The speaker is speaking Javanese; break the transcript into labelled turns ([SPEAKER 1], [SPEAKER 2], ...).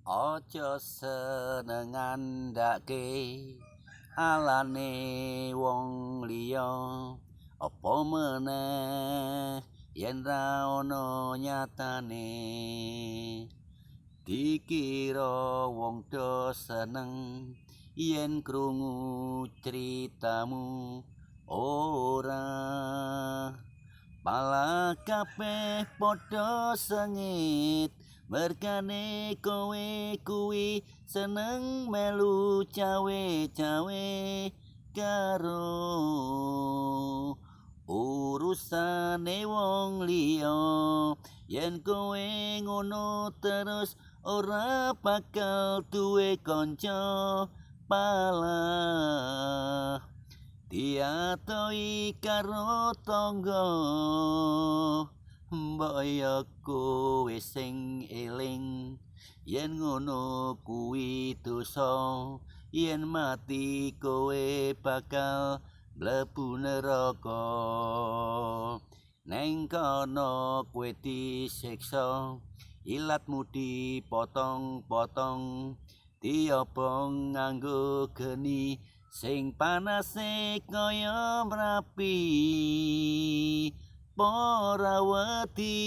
[SPEAKER 1] Aja seneng ngandhake alane wong liya apa meneh yen ra ana nyatane dikira wong do seneng yen krungu critamu ora malah kabeh padha sengit mergane kowe kuwi seneng melu cawe-cawe karo urusane wong liya yen kowe ngono terus ora bakal duwe kanca palah diatoi karo tangga mbok ya kowe sing eling yen ngono kuwi dosa yen mati kowe bakal mlebu neraka neng kono kowe disiksa ilatmu dipotong-potong diobong nganggo geni sing panase kaya mrapi para wedi